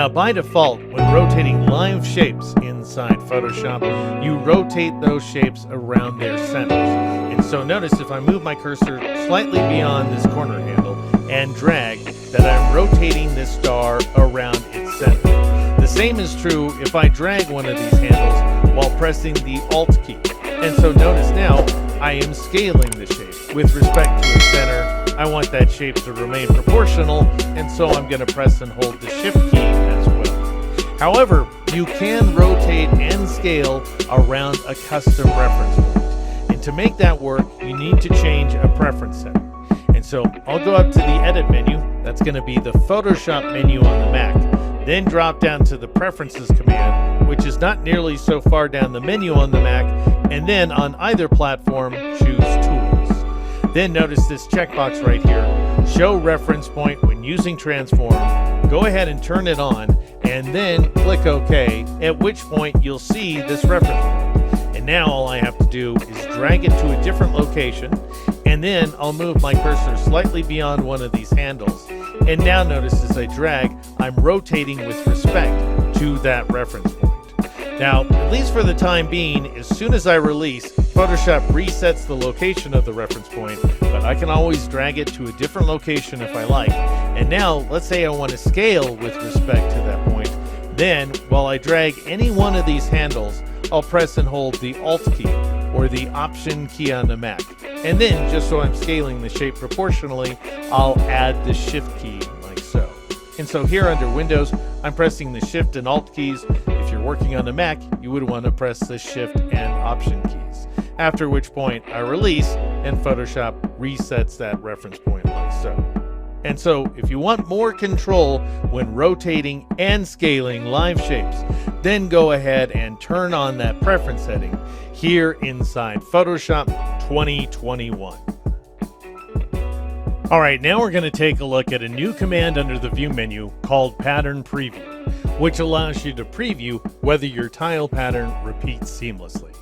Now, by default, when rotating live shapes inside Photoshop, you rotate those shapes around their centers. And so notice if I move my cursor slightly beyond this corner handle and drag, that I'm rotating this star around its center. The same is true if I drag one of these handles while pressing the Alt key. And so notice now, I am scaling the shape. With respect to its center, I want that shape to remain proportional, and so I'm going to press and hold the Shift key as well. However, you can rotate and scale around a custom reference point. And to make that work, you need to change a preference setting. And so I'll go up to the Edit menu. That's going to be the Photoshop menu on the Mac. Then drop down to the Preferences command, which is not nearly so far down the menu on the Mac, and then on either platform, choose Tools. Then notice this checkbox right here, Show Reference Point when using Transform. Go ahead and turn it on, and then click OK, at which point you'll see this reference point. And now all I have to do is drag it to a different location, and then I'll move my cursor slightly beyond one of these handles. And now notice as I drag, I'm rotating with respect to that reference point. Now, at least for the time being, as soon as I release, Photoshop resets the location of the reference point, but I can always drag it to a different location if I like. And now, let's say I want to scale with respect to that point. Then, while I drag any one of these handles, I'll press and hold the Alt key, or the Option key on the Mac. And then, just so I'm scaling the shape proportionally, I'll add the Shift key like so. And so here under Windows, I'm pressing the Shift and Alt keys. If you're working on the Mac, you would want to press the Shift and Option keys. After which point I release, and Photoshop resets that reference point like so. And so if you want more control when rotating and scaling live shapes, then go ahead and turn on that preference setting here inside Photoshop 2021. All right, now we're going to take a look at a new command under the View menu called Pattern Preview, which allows you to preview whether your tile pattern repeats seamlessly.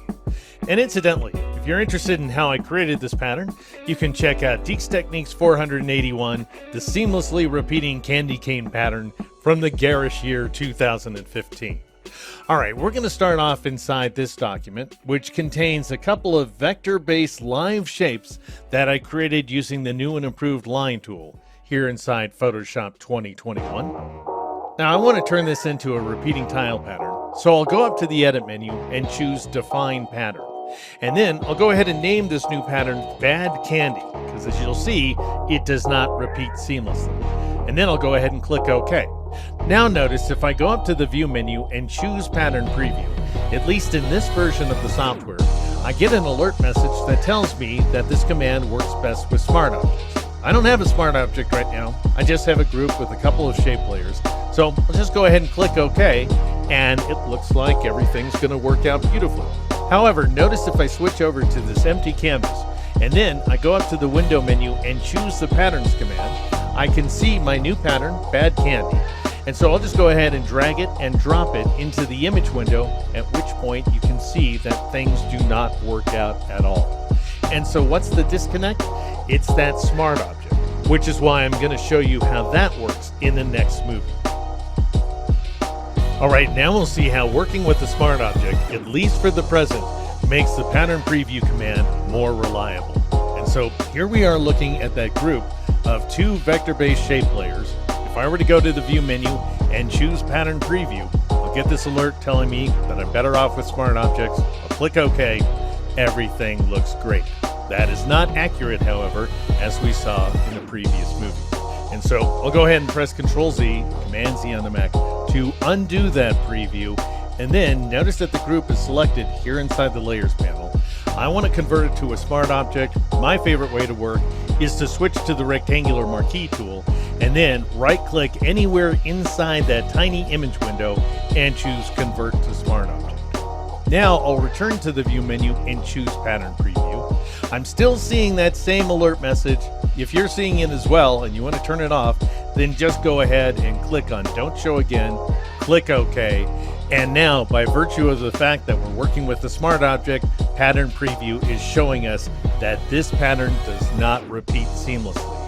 And incidentally, if you're interested in how I created this pattern, you can check out Deeks Techniques 481, the seamlessly repeating candy cane pattern from the garish year 2015. All right, we're going to start off inside this document, which contains a couple of vector-based live shapes that I created using the new and improved line tool here inside Photoshop 2021. Now I want to turn this into a repeating tile pattern, so I'll go up to the Edit menu and choose Define Pattern. And then I'll go ahead and name this new pattern Bad Candy, because as you'll see, it does not repeat seamlessly. And then I'll go ahead and click OK. Now notice if I go up to the View menu and choose Pattern Preview, at least in this version of the software, I get an alert message that tells me that this command works best with Smart Objects. I don't have a Smart Object right now, I just have a group with a couple of shape layers. So I'll just go ahead and click OK, and it looks like everything's going to work out beautifully. However, notice if I switch over to this empty canvas, and then I go up to the Window menu and choose the Patterns command, I can see my new pattern, Bad Candy. And so I'll just go ahead and drag it and drop it into the image window, at which point you can see that things do not work out at all. And so what's the disconnect? It's that Smart Object, which is why I'm going to show you how that works in the next movie. All right, now we'll see how working with the Smart Object, at least for the present, makes the Pattern Preview command more reliable. And so here we are looking at that group of two vector-based shape layers. If I were to go to the View menu and choose Pattern Preview, I'll get this alert telling me that I'm better off with Smart Objects. I'll click OK. Everything looks great. That is not accurate, however, as we saw in the previous movie. And so I'll go ahead and press Ctrl-Z, Command-Z on the Mac to undo that preview. And then notice that the group is selected here inside the Layers panel. I want to convert it to a Smart Object. My favorite way to work is to switch to the rectangular marquee tool and then right-click anywhere inside that tiny image window and choose Convert to Smart Object. Now I'll return to the View menu and choose Pattern Preview. I'm still seeing that same alert message. If you're seeing it as well and you want to turn it off, then just go ahead and click on Don't Show Again, click OK, and now by virtue of the fact that we're working with the Smart Object, Pattern Preview is showing us that this pattern does not repeat seamlessly.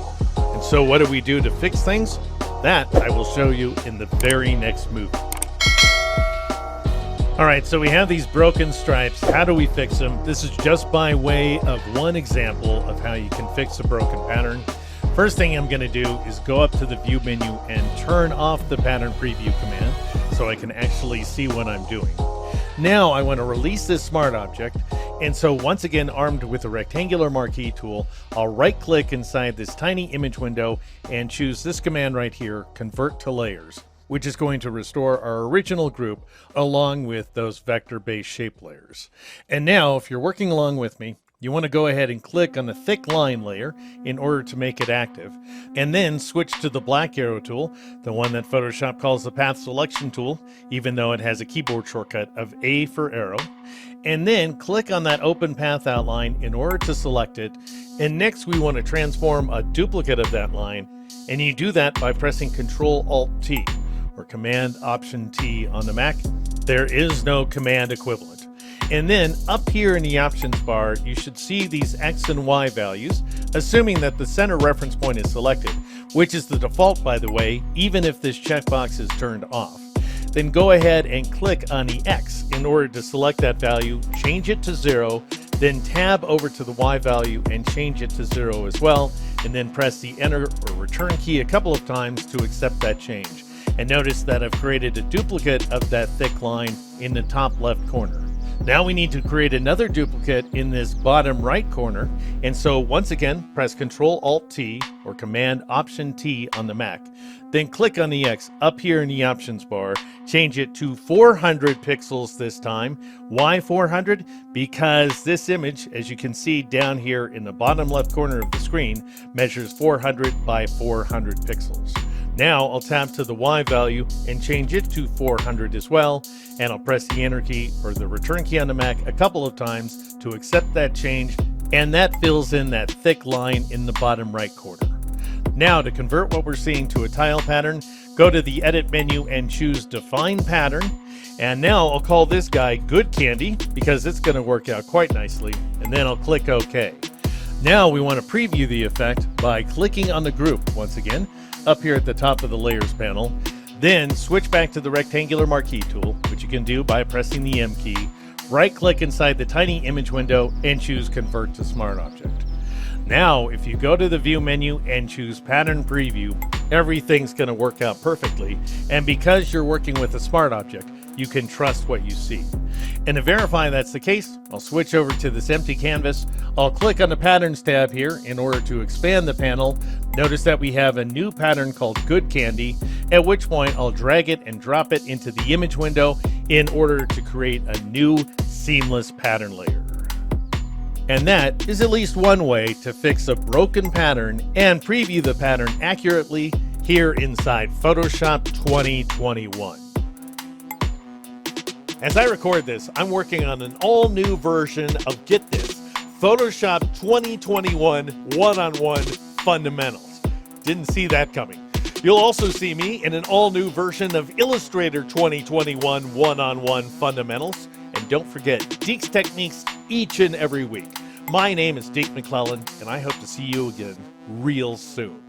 And so what do we do to fix things? That I will show you in the very next movie. All right, so we have these broken stripes. How do we fix them? This is just by way of one example of how you can fix a broken pattern. First thing I'm going to do is go up to the view menu and turn off the pattern preview command so I can actually see what I'm doing. Now I want to release this smart object, and so once again, armed with a rectangular marquee tool, I'll right click inside this tiny image window and choose this command right here, convert to layers, which is going to restore our original group along with those vector-based shape layers. And now, if you're working along with me, you want to go ahead and click on the thick line layer in order to make it active, and then switch to the black arrow tool, the one that Photoshop calls the path selection tool, even though it has a keyboard shortcut of A for arrow, and then click on that open path outline in order to select it. And next we want to transform a duplicate of that line, and you do that by pressing Ctrl-Alt-T or Command-Option-T on the Mac. There is no command equivalent. And then up here in the options bar, you should see these X and Y values, assuming that the center reference point is selected, which is the default, by the way, even if this checkbox is turned off. Then go ahead and click on the X in order to select that value, change it to 0, then tab over to the Y value and change it to 0 as well, and then press the Enter or Return key a couple of times to accept that change. And notice that I've created a duplicate of that thick line in the top left corner. Now we need to create another duplicate in this bottom right corner, and so once again press Ctrl-Alt-T or Command-Option-T on the Mac, then click on the X up here in the options bar, change it to 400 pixels this time. Why 400? Because this image, as you can see down here in the bottom left corner of the screen, measures 400 by 400 pixels. Now I'll tap to the Y value and change it to 400 as well, and I'll press the Enter key or the Return key on the Mac a couple of times to accept that change, and that fills in that thick line in the bottom right corner. Now to convert what we're seeing to a tile pattern, go to the Edit menu and choose Define Pattern, and now I'll call this guy Good Candy because it's going to work out quite nicely, and then I'll click OK. Now we want to preview the effect by clicking on the group once again, up here at the top of the Layers panel, then switch back to the rectangular marquee tool, which you can do by pressing the M key, right-click inside the tiny image window and choose Convert to Smart Object. Now, if you go to the View menu and choose Pattern Preview, everything's going to work out perfectly, and because you're working with a smart object, you can trust what you see. And to verify that's the case, I'll switch over to this empty canvas. I'll click on the Patterns tab here in order to expand the panel. Notice that we have a new pattern called Good Candy, at which point I'll drag it and drop it into the image window in order to create a new seamless pattern layer. And that is at least one way to fix a broken pattern and preview the pattern accurately here inside Photoshop 2021. As I record this, I'm working on an all-new version of, get this, Photoshop 2021 one-on-one fundamentals. Didn't see that coming. You'll also see me in an all-new version of Illustrator 2021 one-on-one fundamentals. And don't forget, Deke's Techniques each and every week. My name is Deke McClellan, and I hope to see you again real soon.